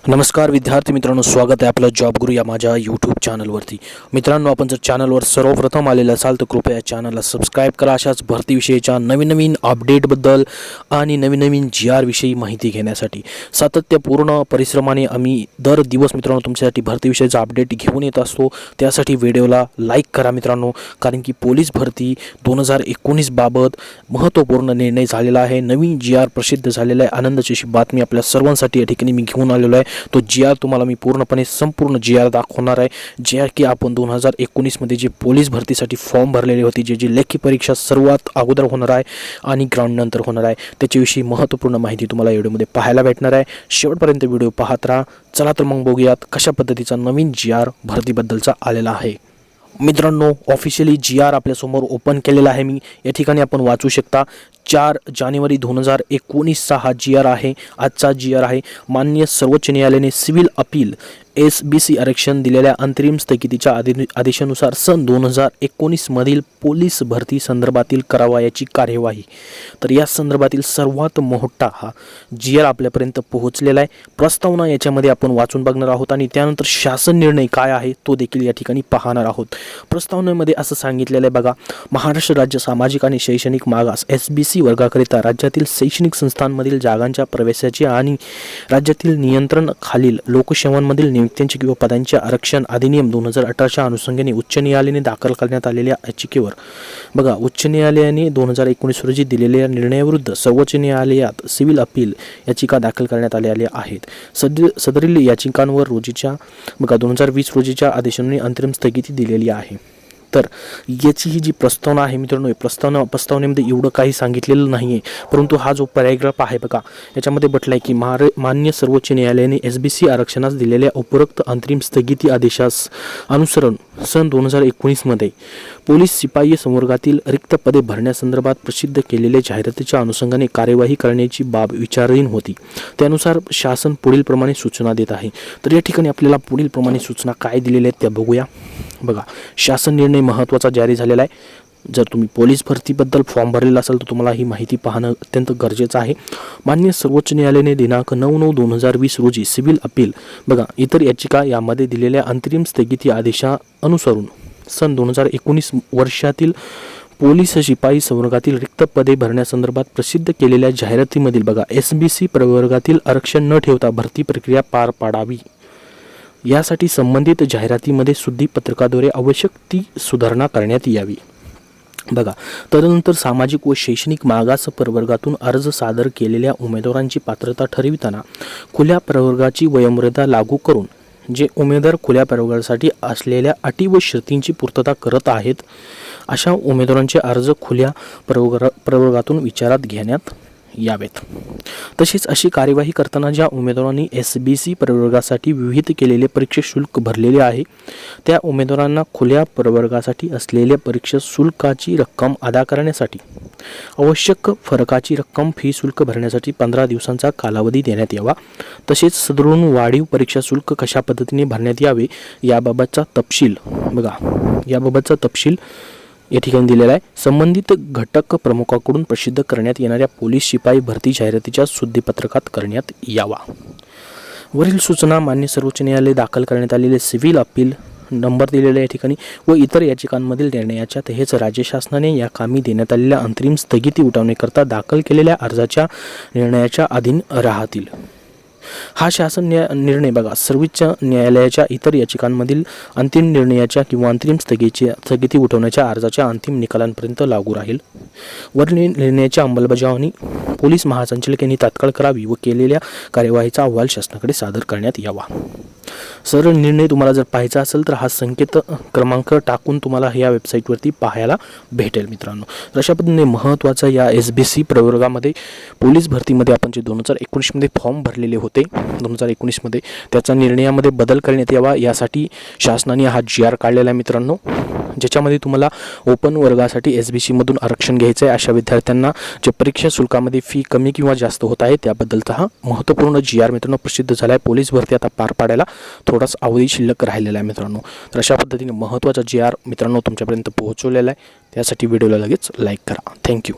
नमस्कार विद्यार्थी मित्रांनो, स्वागत आहे आपलं जॉब गुरु या माझ्या यूट्यूब चॅनलवरती। मित्रांनो, आपण जर चॅनलवर सर्वप्रथम आलेला असाल तर कृपया या चॅनलला सबस्क्राईब करा। अशाच भरतीविषयीच्या नवीन अपडेटबद्दल आणि नवीन GR विषयी माहिती घेण्यासाठी सातत्यपूर्ण परिश्रमाने आम्ही दर दिवस मित्रांनो तुमच्यासाठी भरतीविषयीचा अपडेट घेऊन येत असतो। त्यासाठी व्हिडिओला लाईक करा मित्रांनो, कारण की पोलीस भरती 2019 बाबत महत्त्वपूर्ण निर्णय झालेला आहे। नवीन GR प्रसिद्ध झालेला आहे। आनंदाची अशी बातमी आपल्या सर्वांसाठी या ठिकाणी मी घेऊन आलेलो आहे। तो GR तुम्हाला मी पूर्णपणे संपूर्ण GR दाखवणार आहे, जे की आपण 2019 मध्ये जे पोलीस भरतीसाठी फॉर्म भरलेले होते, जे लेखी परीक्षा सर्वात अगोदर होणार आहे आणि ग्राउंड नंतर होणार आहे, त्याच्याविषयी महत्त्वपूर्ण माहिती तुम्हाला व्हिडिओमध्ये पाहायला भेटणार आहे। शेवटपर्यंत व्हिडिओ पाहत राहा। चला तर मग बघूयात कशा पद्धतीचा नवीन GR भरतीबद्दलचा आलेला आहे। मित्रांनो, ऑफिशियली GR आपल्यासमोर ओपन केलेला आहे। मी या ठिकाणी आपण वाचू शकता 4 जानेवारी 2019 हा GR आहे। आजचा GR आहे। माननीय सर्वोच्च न्यायालयाने सिव्हिल अपील SBC आरक्षण दिलेल्या अंतरिम स्थगितीच्या आदेशानुसार सन 2019 मधील पोलीस भरती संदर्भातील करावयाची कार्यवाही, तर या संदर्भातील सर्वात मोठा हा GR आपल्यापर्यंत पोहोचलेला आहे। प्रस्तावना याच्यामध्ये आपण वाचून बघणार आहोत आणि त्यानंतर शासन निर्णय काय आहे तो देखील या ठिकाणी पाहणार आहोत। प्रस्तावनेमध्ये असं सांगितलेलं आहे बघा, महाराष्ट्र राज्य सामाजिक आणि शैक्षणिक मागास SBC वर्गाकरिता राज्यातील शैक्षणिक संस्थांमधील जागांच्या प्रवेशाची आणि राज्यातील नियंत्रण खालील लोकसेवांमधील नियुक्त्यांचे किंवा पदांचे आरक्षण अधिनियम 2018च्या अनुषंगाने उच्च न्यायालयाने दाखल करण्यात आलेल्या याचिकेवर बघा, उच्च न्यायालयाने 2019 रोजी दिलेल्या निर्णयाविरुद्ध सर्वोच्च न्यायालयात सिव्हिल अपील याचिका दाखल करण्यात आलेल्या आहेत। सदरील याचिकांवर रोजीच्या बघा 2020 रोजीच्या आदेशाने अंतरिम स्थगिती दिलेली आहे। तर याची ही जी प्रस्तावना आहे मित्रांनो, प्रस्तावनेमध्ये एवढं काही सांगितलेलं नाही आहे, परंतु हा जो पॅराग्राफ आहे बघा, याच्यामध्ये म्हटलं आहे की मान्य सर्वोच्च न्यायालयाने SBC आरक्षणास दिलेल्या उपरोक्त अंतरिम स्थगिती आदेशास अनुसरून सन 2019 मध्ये पोलीस शिपाई संवर्गातील रिक्त पदे भरण्यासंदर्भात प्रसिद्ध केलेल्या जाहिरातीच्या अनुषंगाने कार्यवाही करण्याची बाब विचाराधीन होती। त्यानुसार शासन पुढील प्रमाणे सूचना देत आहे। तर या ठिकाणी आपल्याला पुढील प्रमाणे सूचना काय दिलेल्या आहेत त्या बघूया। बघा, शासन निर्णय महत्त्वाचा जारी झालेला आहे। जर तुम्ही पोलीस भरतीबद्दल फॉर्म भरलेला असाल तर तुम्हाला ही माहिती पाहणं अत्यंत गरजेचं आहे। माननीय सर्वोच्च न्यायालयाने दिनांक 9/9/2020 रोजी सिव्हिल अपील बघा इतर याचिका यामध्ये दिलेल्या अंतरिम स्थगिती आदेशानुसारून सन 2019 वर्षातील पोलीस शिपाई संवर्गातील रिक्त पदे भरण्यासंदर्भात प्रसिद्ध केलेल्या जाहिरातीमधील बघा SBC प्रवर्गातील आरक्षण न ठेवता भरती प्रक्रिया पार पाडावी, यासाठी संबंधित जाहिरातीमध्ये शुद्धीपत्रकाद्वारे आवश्यक ती सुधारणा करण्यात यावी। बघा, तदनंतर सामाजिक व शैक्षणिक मागास प्रवर्गातून अर्ज सादर केलेल्या उमेदवारांची पात्रता ठरविताना खुल्या प्रवर्गाची वयोमर्यादा लागू करून जे उमेदवार खुल्या प्रवर्गासाठी असलेल्या अटी व शर्तींची पूर्तता करत आहेत अशा उमेदवारांचे अर्ज खुल्या प्रवर्गातून विचारात घेण्यात यावेत। तसेच अशी कार्यवाही करताना ज्या उमेदवारांनी SBC प्रवर्गासाठी विहित केलेले परीक्षा शुल्क भरलेले आहे त्या उमेदवारांना खुल्या प्रवर्गासाठी असलेल्या परीक्षा शुल्काची रक्कम अदा करण्यासाठी आवश्यक फरकाची रक्कम फी शुल्क भरण्यासाठी 15 दिवसांचा कालावधी देण्यात यावा। तसेच सदरून वाढीव परीक्षा शुल्क कशा पद्धतीने भरण्यात यावे याबाबतचा तपशील बघा, याबाबतचा तपशील या ठिकाणी दिलेला आहे। संबंधित घटक प्रमुखाकडून प्रसिद्ध करण्यात येणाऱ्या पोलीस शिपाई भरती जाहिरातीच्या शुद्धीपत्रकात करण्यात यावा। वरील सूचना मान्य सर्वोच्च न्यायालय दाखल करण्यात आलेले सिव्हिल अपील नंबर दिलेला या ठिकाणी व इतर याचिकांमधील निर्णयाच्या तसेच राज्य शासनाने या कामी देण्यात आलेल्या अंतरिम स्थगिती उठवण्याकरता दाखल केलेल्या अर्जाच्या निर्णयाच्या अधीन राहतील। हा शासन निर्णय बघा सर्वोच्च न्यायालयाच्या इतर याचिकांमधील अंतिम निर्णयाच्या किंवा अंतरिम स्थगिती उठवण्याच्या अर्जाच्या अंतिम निकालांपर्यंत लागू राहील। वरील निर्णयाची अंमलबजावणी पोलीस महासंचालक यांनी तात्काळ करावी व केलेल्या कार्यवाहीचा अहवाल शासनाकडे सादर करण्यात यावा। सरळ निर्णय तुम्हाला जर पाहायचा असेल तर हा संकेत क्रमांक टाकून तुम्हाला या वेबसाईटवरती पाहायला भेटेल मित्रांनो। तर अशा पद्धतीने महत्त्वाचा या SBC प्रवर्गामध्ये पोलीस भरतीमध्ये आपण जे 2019 मध्ये फॉर्म भरलेले होते 2019 मध्ये त्याचा निर्णयामध्ये बदल करण्यात यावा यासाठी शासनाने हा GR काढलेला आहे मित्रांनो, ज्याच्यामध्ये तुम्हाला ओपन वर्गासाठी SBC मधून आरक्षण घ्यायचं आहे अशा विद्यार्थ्यांना जे परीक्षा शुल्कामध्ये फी कमी किंवा जास्त होत आहे त्याबद्दलचा हा महत्त्वपूर्ण GR मित्रांनो प्रसिद्ध झाला आहे। पोलीस भरती आता पार पाडायला थोडाच अवधी शिल्लक राहिलेला आहे मित्रांनो। तर अशा पद्धतीने महत्त्वाचा GR मित्रांनो तुमच्यापर्यंत पोहोचवलेला आहे, त्यासाठी व्हिडिओला लगेच लाईक करा। थँक्यू।